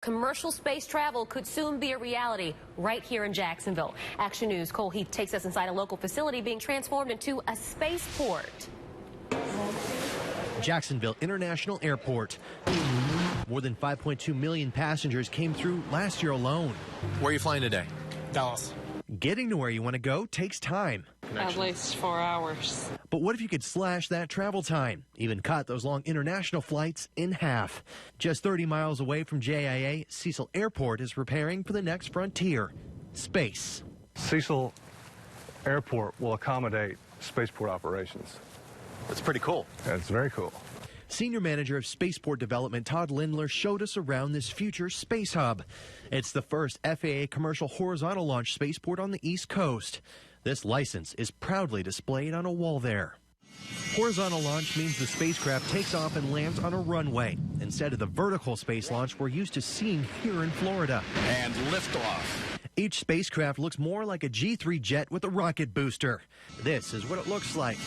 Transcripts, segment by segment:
Commercial space travel could soon be a reality right here in Jacksonville. Action News' Cole Heath takes us inside a local facility being transformed into a spaceport. Jacksonville International Airport. More than 5.2 million passengers came through last year alone. Where are you flying today? Dallas. Getting to where you want to go takes time. At least 4 hours. But what if you could slash that travel time? Even cut those long international flights in half. Just 30 miles away from JIA, Cecil Airport is preparing for the next frontier, space. Cecil Airport will accommodate spaceport operations. That's pretty cool. That's very cool. Senior Manager of Spaceport Development Todd Lindler showed us around this future space hub. It's the first FAA commercial horizontal launch spaceport on the East Coast. This license is proudly displayed on a wall there. Horizontal launch means the spacecraft takes off and lands on a runway, instead of the vertical space launch we're used to seeing here in Florida. And liftoff. Each spacecraft looks more like a G3 jet with a rocket booster. This is what it looks like.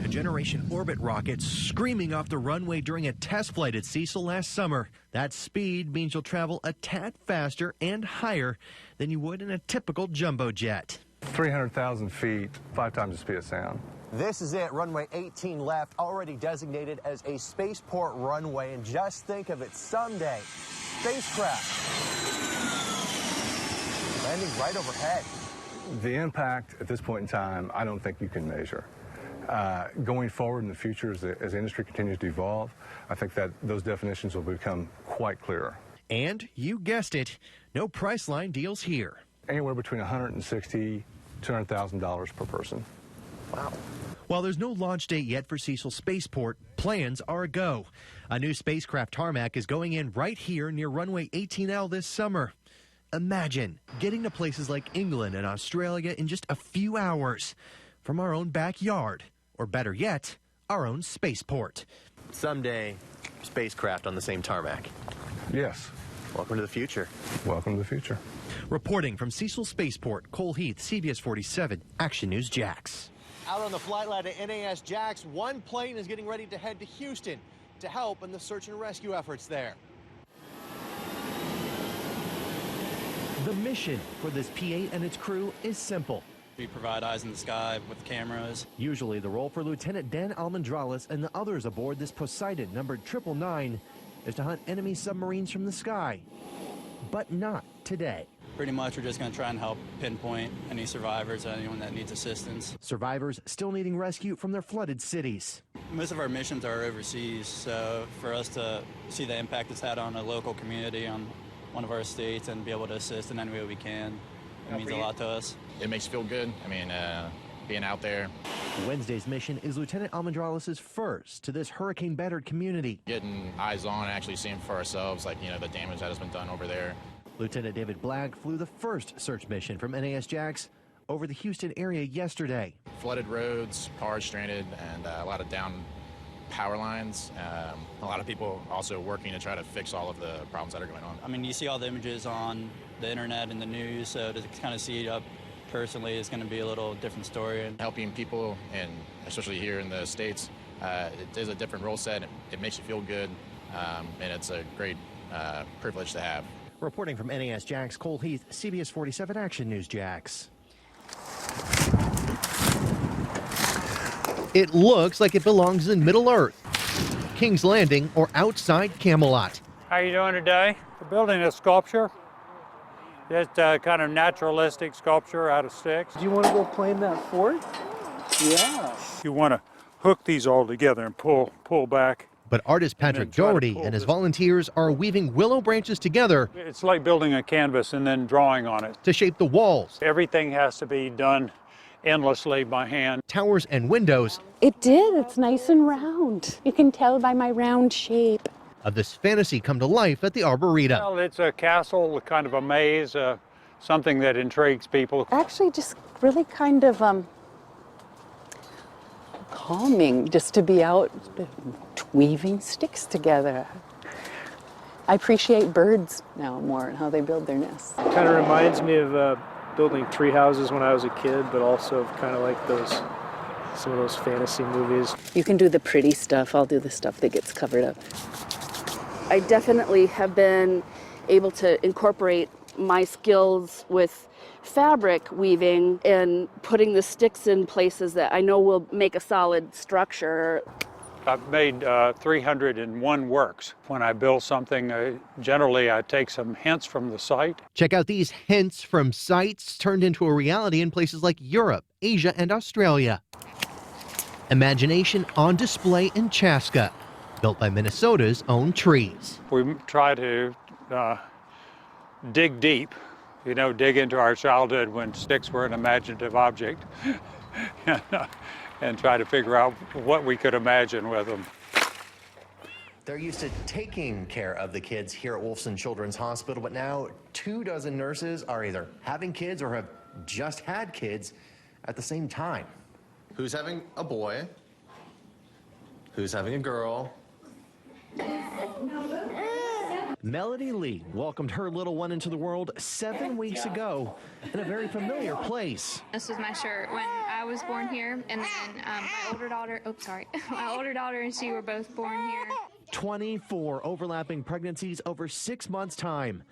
A generation orbit rocket screaming off the runway during a test flight at Cecil last summer. That speed means you'll travel a tad faster and higher than you would in a typical jumbo jet. 300,000 feet, 5 times the speed of sound. This is it, runway 18 left, already designated as a spaceport runway. And just think of it, someday, spacecraft landing right overhead. The impact at this point in time, I don't think you can measure. Going forward in the future, as the industry continues to evolve, I think that those definitions will become quite clearer. And you guessed it, no Priceline deals here. Anywhere between $160,000 to $200,000 per person. Wow. While there's no launch date yet for Cecil Spaceport, plans are a go. A new spacecraft tarmac is going in right here near runway 18L this summer. Imagine getting to places like England and Australia in just a few hours from our own backyard, or better yet, our own spaceport. Someday, spacecraft on the same tarmac. Yes. Welcome to the future. Welcome to the future. Reporting from Cecil Spaceport, Cole Heath, CBS 47, Action News Jax. Out on the flight line at NAS Jax, one plane is getting ready to head to Houston to help in the search and rescue efforts there. The mission for this P-8 and its crew is simple. We provide eyes in the sky with cameras. Usually the role for Lieutenant Dan Almendrales and the others aboard this Poseidon numbered 999 is to hunt enemy submarines from the sky. But not today. Pretty much we're just going to try and help pinpoint any survivors or anyone that needs assistance. Survivors still needing rescue from their flooded cities. Most of our missions are overseas, so for us to see the impact it's had on a local community, on one of our states, and be able to assist in any way we can, it means a lot to us. It makes you feel good. I mean, being out there. Wednesday's mission is Lieutenant Almendrales' first to this hurricane-battered community. Getting eyes on and actually seeing for ourselves, like, the damage that has been done over there. Lieutenant David Blagg flew the first search mission from NAS Jax over the Houston area yesterday. Flooded roads, cars stranded, and a lot of down power lines. A lot of people also working to try to fix all of the problems that are going on. I mean, you see all the images on the internet and the news, so to kind of see it up personally is going to be a little different story. And helping people, and especially here in the States, it is a different role set. It makes you feel good, and it's a great privilege to have. Reporting from NAS Jax, Cole Heath, CBS 47 Action News Jax. It looks like it belongs in Middle Earth, King's Landing, or outside Camelot. How are you doing today? We're building a sculpture. It's a kind of naturalistic sculpture out of sticks. Do you want to go play in that fort? Yeah. You want to hook these all together and pull back. But artist Patrick Doherty and his volunteers are weaving willow branches together. It's like building a canvas and then drawing on it. To shape the walls. Everything has to be done endlessly by hand. Towers and windows. It did. It's nice and round. You can tell by my round shape. Of this fantasy come to life at the Arboretum. Well, it's a castle, kind of a maze, something that intrigues people. Actually, just really kind of calming just to be out weaving sticks together. I appreciate birds now more and how they build their nests. It kind of reminds me of building tree houses when I was a kid, but also kind of like some of those fantasy movies. You can do the pretty stuff. I'll do the stuff that gets covered up. I definitely have been able to incorporate my skills with fabric weaving and putting the sticks in places that I know will make a solid structure. I've made 301 works. When I build something, generally I take some hints from the site. Check out these hints from sites turned into a reality in places like Europe, Asia, and Australia. Imagination on display in Chaska, built by Minnesota's own trees. We try to dig deep, dig into our childhood when sticks were an imaginative object, and try to figure out what we could imagine with them. They're used to taking care of the kids here at Wolfson Children's Hospital, but now 24 nurses are either having kids or have just had kids at the same time. Who's having a boy? Who's having a girl? Melody Lee welcomed her little one into the world 7 weeks ago in a very familiar place. This was my shirt when I was born here, and then my older daughter, my older daughter and she were both born here. 24 overlapping pregnancies over 6 months' time.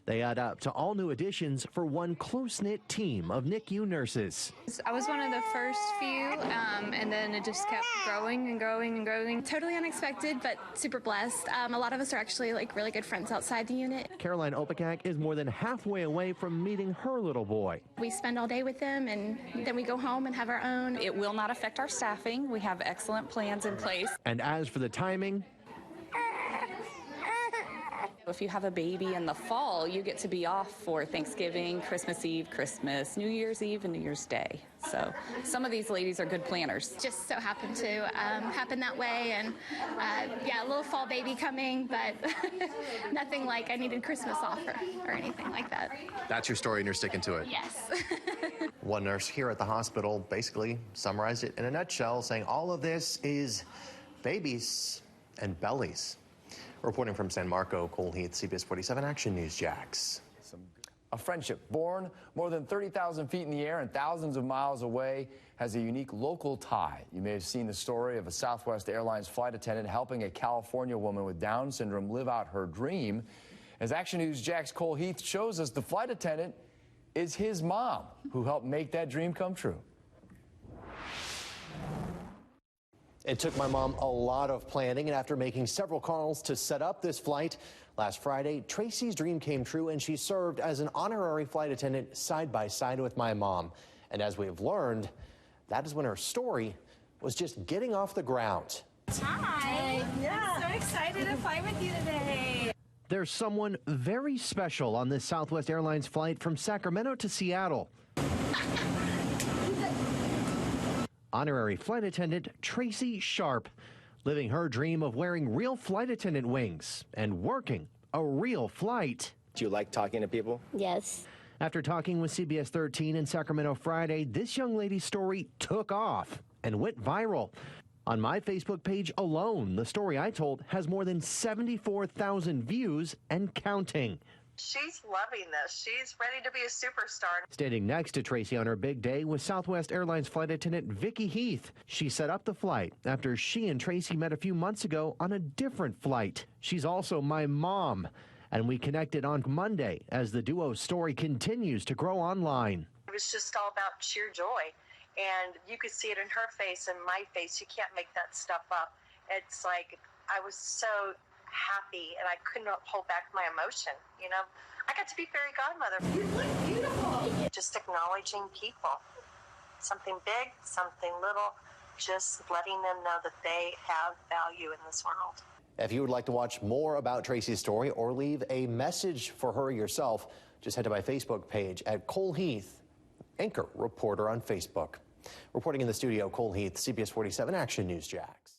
They add up to all new additions for one close-knit team of NICU nurses. I was one of the first few, and then it just kept growing and growing and growing. Totally unexpected, but super blessed. A lot of us are actually really good friends outside the unit. Caroline Opakak is more than halfway away from meeting her little boy. We spend all day with them, and then we go home and have our own. It will not affect our staffing. We have excellent plans in place. And as for the timing, if you have a baby in the fall, you get to be off for Thanksgiving, Christmas Eve, Christmas, New Year's Eve, and New Year's Day. So some of these ladies are good planners. Just so happened to happen that way, and yeah, a little fall baby coming, but nothing like I needed Christmas off or anything like that. that's your story and you're sticking to it. Yes. One nurse here at the hospital basically summarized it in a nutshell, saying all of this is babies and bellies. Reporting from San Marco, Cole Heath, CBS 47 Action News, Jax. A friendship born more than 30,000 feet in the air and thousands of miles away has a unique local tie. You may have seen the story of a Southwest Airlines flight attendant helping a California woman with Down syndrome live out her dream. As Action News Jax Cole Heath shows us, the flight attendant is his mom, who helped make that dream come true. It took my mom a lot of planning, and after making several calls to set up this flight last Friday, Tracy's dream came true, and she served as an honorary flight attendant side by side with my mom. And as we have learned, that is when her story was just getting off the ground. Hi. Yeah. So excited to fly with you today. There's someone very special on this Southwest Airlines flight from Sacramento to Seattle. Honorary flight attendant Tracy Sharp, living her dream of wearing real flight attendant wings and working a real flight. Do you like talking to people? Yes. After talking with CBS 13 in Sacramento Friday, this young lady's story took off and went viral. On my Facebook page alone, the story I told has more than 74,000 views and counting. She's loving this. She's ready to be a superstar. Standing next to Tracy on her big day was Southwest Airlines flight attendant Vicki Heath. She set up the flight after she and Tracy met a few months ago on a different flight. She's also my mom, and we connected on Monday as the duo's story continues to grow online. It was just all about sheer joy, and you could see it in her face and my face. You can't make that stuff up. It's like I was so happy, and I could not hold back my emotion. I got to be fairy godmother. You look beautiful. Just acknowledging people, something big, something little, just letting them know that they have value in this world. If you would like to watch more about Tracy's story or leave a message for her yourself, just head to my Facebook page at Cole Heath, anchor reporter on Facebook. Reporting in the studio, Cole Heath, CBS 47 Action News, Jax.